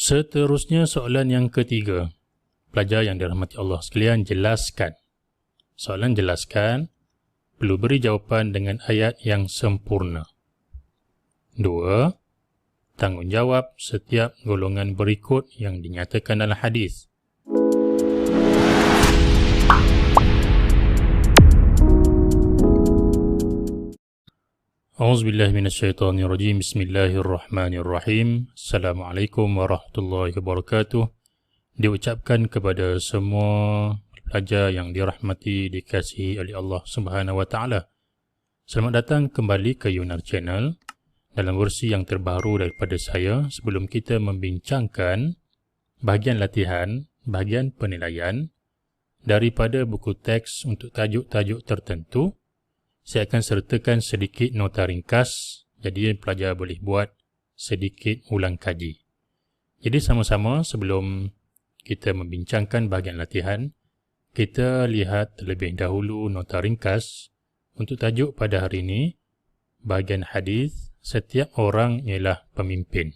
Seterusnya soalan yang ketiga. Pelajar yang dirahmati Allah sekalian, jelaskan. Soalan jelaskan, perlu beri jawapan dengan ayat yang sempurna. 2. Tanggungjawab setiap golongan berikut yang dinyatakan dalam hadis. A'udzubillahi minasyaitonirrajim. Bismillahirrahmanirrahim. Assalamualaikum warahmatullahi wabarakatuh. Diucapkan kepada semua pelajar yang dirahmati, dikasihi oleh Allah Subhanahu wa taala. Selamat datang kembali ke Yunar Channel dalam versi yang terbaru daripada saya. Sebelum kita membincangkan bahagian latihan, bahagian penilaian daripada buku teks untuk tajuk-tajuk tertentu, saya akan sertakan sedikit nota ringkas, jadi pelajar boleh buat sedikit ulang kaji. Jadi sama-sama sebelum kita membincangkan bahagian latihan, kita lihat terlebih dahulu nota ringkas untuk tajuk pada hari ini, bahagian hadis, setiap orang ialah pemimpin.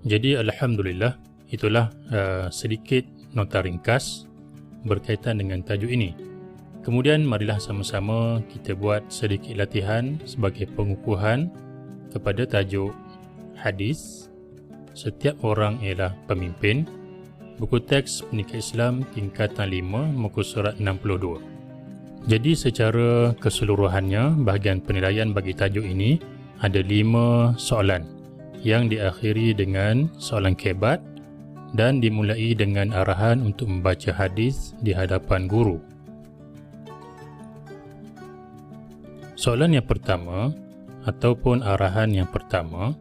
Jadi Alhamdulillah, itulah sedikit nota ringkas berkaitan dengan tajuk ini. Kemudian marilah sama-sama kita buat sedikit latihan sebagai pengukuhan kepada tajuk hadis, setiap orang ialah pemimpin, buku teks Pendidikan Islam tingkatan 5, muka surat 62. Jadi secara keseluruhannya, bahagian penilaian bagi tajuk ini ada 5 soalan yang diakhiri dengan soalan kebat dan dimulai dengan arahan untuk membaca hadis di hadapan guru. Soalan yang pertama ataupun arahan yang pertama,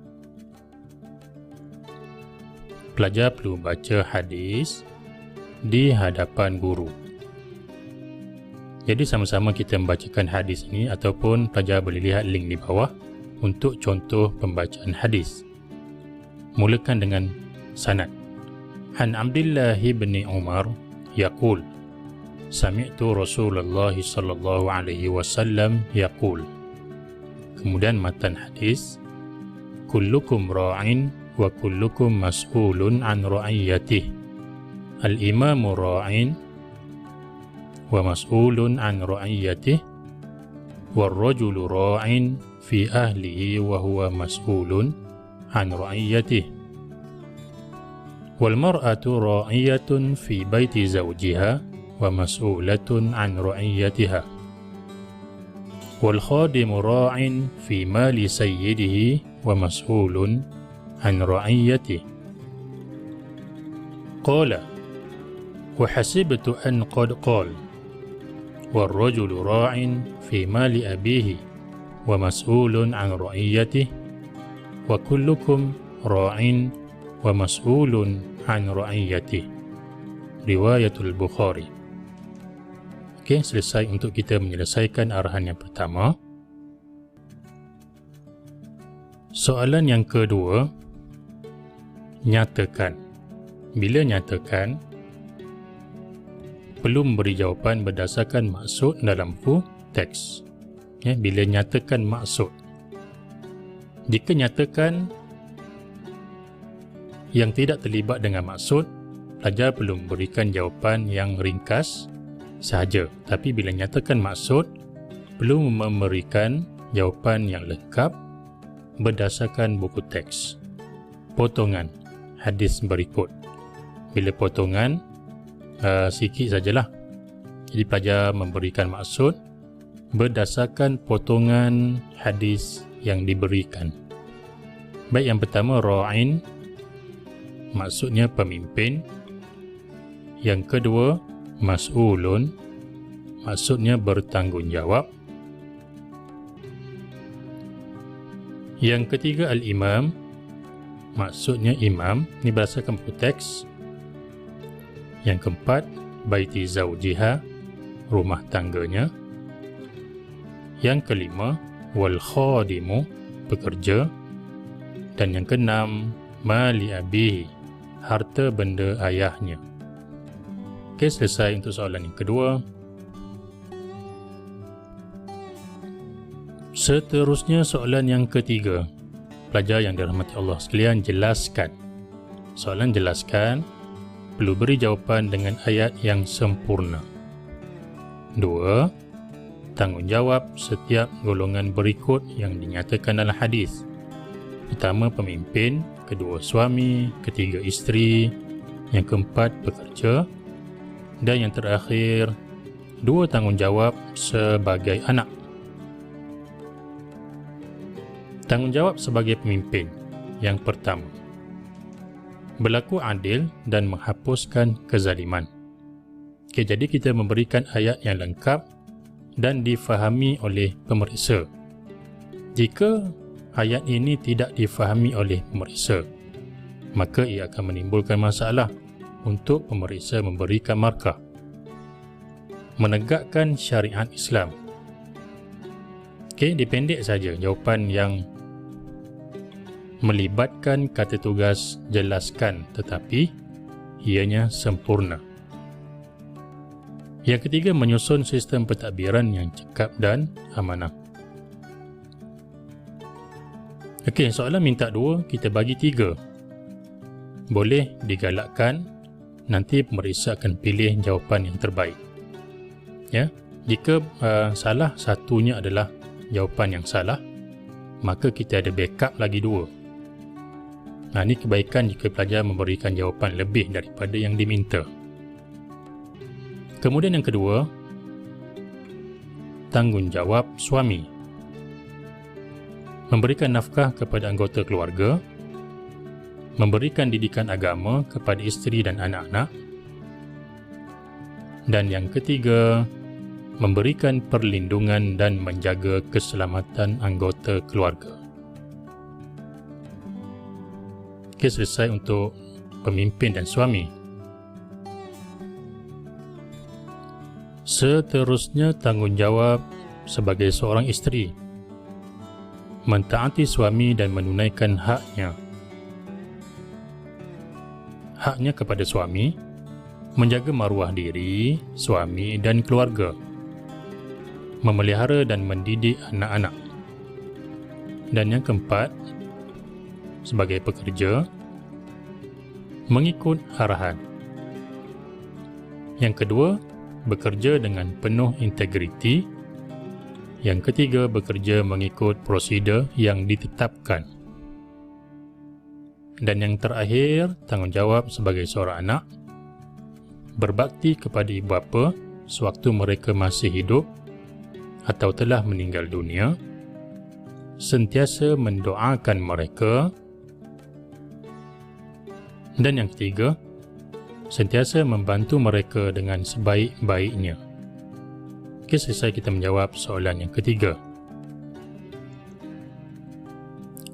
pelajar perlu baca hadis di hadapan guru. Jadi sama-sama kita membacakan hadis ini ataupun pelajar boleh lihat link di bawah untuk contoh pembacaan hadis. Mulakan dengan sanad. An Abdullah bin Umar yaqul, sami'tu Rasulullah sallallahu alaihi wasallam yaqul. Kemudian matan hadis, kullukum ra'in wa kullukum mas'ulun an ra'iyatih. Al-imamu ra'in wa mas'ulun an ra'iyatih. Wal rajulu ra'in fi ahlihi wa huwa mas'ulun an ra'iyatih. Wal mar'atu ra'iyatun fi baiti zawjiha wa mas'ulatun an ra'iyatiha. Wal khadimu ra'in fi mali sayyidihi wa mas'ulun an ra'iyatih. Qala wa hasibtu an qad qala wal rajulu ra'in fi mali abihi wa mas'ulun an ra'iyatih. Wa kullukum ra'in wa mas'ulun an ra'iyatih. Riwayatul Bukhari. Okey, selesai untuk kita menyelesaikan arahan yang pertama. Soalan yang kedua, nyatakan. Bila nyatakan, perlu memberi jawapan berdasarkan maksud dalam buku teks. Bila nyatakan maksud, jika nyatakan yang tidak terlibat dengan maksud, pelajar perlu memberikan jawapan yang ringkas sahaja. Tapi bila nyatakan maksud, perlu memberikan jawapan yang lengkap berdasarkan buku teks. Potongan hadis berikut. Bila potongan, sikit sajalah. Jadi pelajar memberikan maksud berdasarkan potongan hadis yang diberikan. Baik, yang pertama ra'in, maksudnya pemimpin. Yang kedua mas'ulun, maksudnya bertanggungjawab. Yang ketiga al-imam, maksudnya imam. Ini berdasarkan buku teks. Yang keempat baiti zawjiha, rumah tangganya. Yang kelima wal khadimu, pekerja. Dan yang keenam mali abihi, harta benda ayahnya. Okey, selesai untuk soalan yang kedua. Seterusnya soalan yang ketiga. Pelajar yang dirahmati Allah sekalian, jelaskan. Soalan jelaskan, perlu beri jawapan dengan ayat yang sempurna. 2. Tanggungjawab setiap golongan berikut yang dinyatakan dalam hadis. Pertama pemimpin, kedua suami, ketiga isteri, yang keempat pekerja, dan yang terakhir 2 tanggungjawab sebagai anak. Tanggungjawab sebagai pemimpin. Yang pertama, berlaku adil dan menghapuskan kezaliman. Okay, jadi kita memberikan ayat yang lengkap dan difahami oleh pemeriksa. Jika ayat ini tidak difahami oleh pemeriksa, maka ia akan menimbulkan masalah untuk pemeriksa memberikan markah. Menegakkan syariat Islam. Okey, dipendek saja jawapan yang melibatkan kata tugas jelaskan, tetapi ianya sempurna. Yang ketiga, menyusun sistem pentadbiran yang cekap dan amanah. Okey, soalan minta 2, kita bagi 3. Boleh digalakkan, nanti pemeriksa akan pilih jawapan yang terbaik. Ya, jika salah satunya adalah jawapan yang salah, maka kita ada backup lagi 2. Ini kebaikan jika pelajar memberikan jawapan lebih daripada yang diminta. Kemudian yang kedua, tanggungjawab suami. Memberikan nafkah kepada anggota keluarga, memberikan didikan agama kepada isteri dan anak-anak, dan yang ketiga, memberikan perlindungan dan menjaga keselamatan anggota keluarga. Okey, selesai untuk pemimpin dan suami. Seterusnya, tanggungjawab sebagai seorang isteri. Mentaati suami dan menunaikan haknya. Haknya kepada suami, menjaga maruah diri, suami dan keluarga, memelihara dan mendidik anak-anak. Dan yang keempat, sebagai pekerja, mengikut arahan. Yang kedua, bekerja dengan penuh integriti. Yang ketiga, bekerja mengikut prosedur yang ditetapkan. Dan yang terakhir, tanggungjawab sebagai seorang anak, berbakti kepada ibu bapa sewaktu mereka masih hidup atau telah meninggal dunia, sentiasa mendoakan mereka. Dan yang ketiga, sentiasa membantu mereka dengan sebaik-baiknya. Okey, selesai kita menjawab soalan yang ketiga.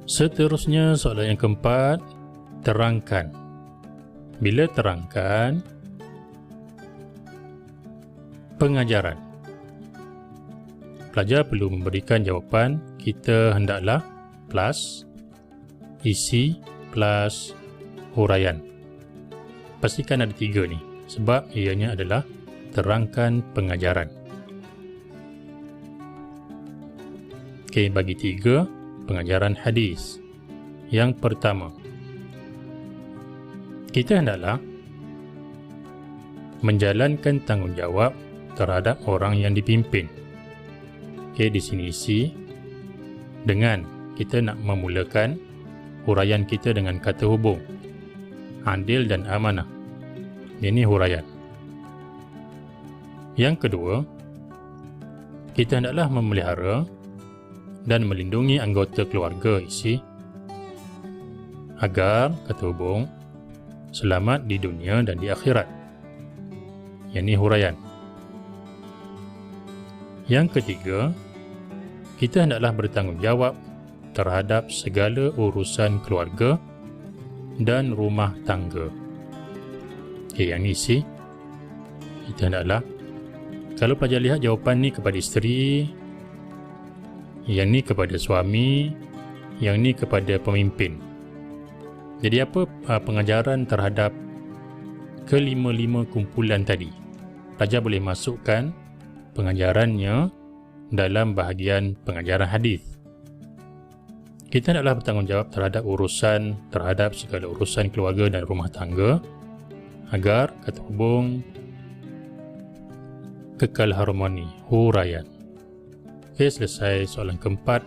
Seterusnya, soalan yang keempat, terangkan. Bila terangkan, pengajaran. Pelajar perlu memberikan jawapan, kita hendaklah plus isi plus huraian. Pastikan ada 3 ni, sebab ianya adalah terangkan pengajaran. Okey, bagi 3 pengajaran hadis. Yang pertama, kita hendaklah menjalankan tanggungjawab terhadap orang yang dipimpin. Okey, di sini isi dengan kita nak memulakan huraian kita dengan kata hubung adil dan amanah. Ini huraian. Yang kedua, kita hendaklah memelihara dan melindungi anggota keluarga isi agar, kata hubung, selamat di dunia dan di akhirat. Ini huraian. Yang ketiga, kita hendaklah bertanggungjawab terhadap segala urusan keluarga dan rumah tangga. Okey, yang ni isi kita hendaklah, kalau pelajar lihat jawapan ni kepada isteri, yang ni kepada suami, yang ni kepada pemimpin. Jadi apa pengajaran terhadap kelima-lima kumpulan tadi? Pelajar boleh masukkan pengajarannya dalam bahagian pengajaran hadis. Kita hendaklah bertanggungjawab terhadap segala urusan keluarga dan rumah tangga agar, kata hubung, kekal harmoni, huraian. Okey, selesai soalan keempat.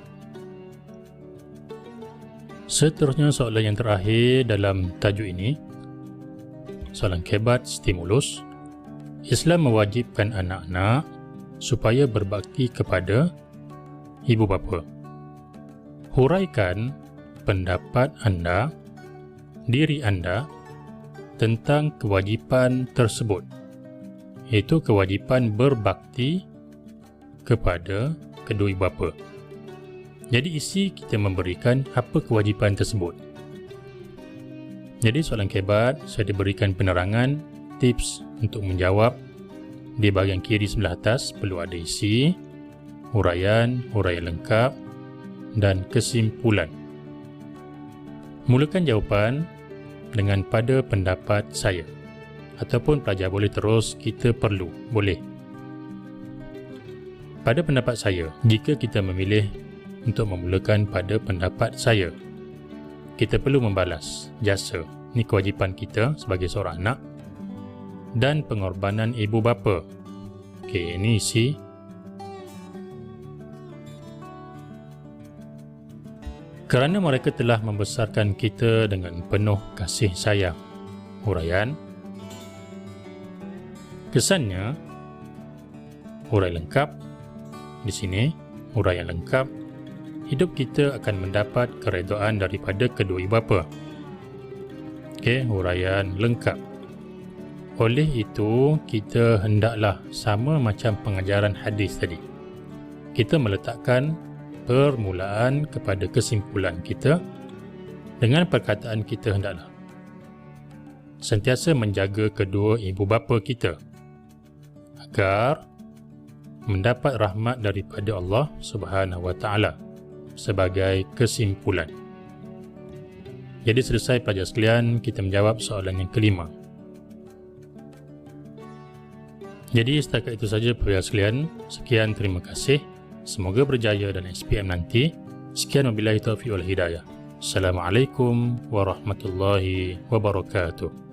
Seterusnya soalan yang terakhir dalam tajuk ini, soalan kebat stimulus. Islam mewajibkan anak-anak supaya berbakti kepada ibu bapa. Huraikan pendapat anda, diri anda tentang kewajipan tersebut, iaitu kewajipan berbakti kepada kedua ibu bapa. Jadi isi kita memberikan apa kewajipan tersebut. Jadi soalan kebat saya diberikan penerangan, tips untuk menjawab. Di bahagian kiri sebelah atas perlu ada isi, huraian lengkap dan kesimpulan. Mulakan jawapan dengan pada pendapat saya, ataupun pelajar boleh terus kita perlu, boleh. Pada pendapat saya, jika kita memilih untuk memulakan pada pendapat saya, kita perlu membalas jasa. Ini kewajipan kita sebagai seorang anak dan pengorbanan ibu bapa. Okey, ini isi. Kerana mereka telah membesarkan kita dengan penuh kasih sayang. Huraian. Kesannya, huraian lengkap. Di sini, huraian lengkap. Hidup kita akan mendapat keredaan daripada kedua ibu bapa. Okey, huraian lengkap. Oleh itu, kita hendaklah sama macam pengajaran hadis tadi. Kita meletakkan permulaan kepada kesimpulan kita dengan perkataan kita hendaklah sentiasa menjaga kedua ibu bapa kita agar mendapat rahmat daripada Allah Subhanahu Wa Taala sebagai kesimpulan. Jadi selesai pelajar sekalian, kita menjawab soalan yang kelima. Jadi setakat itu saja pelajar sekalian. Sekian, terima kasih. Semoga berjaya dan SPM nanti. Sekian, wabillahi taufiq wal hidayah. Assalamualaikum warahmatullahi wabarakatuh.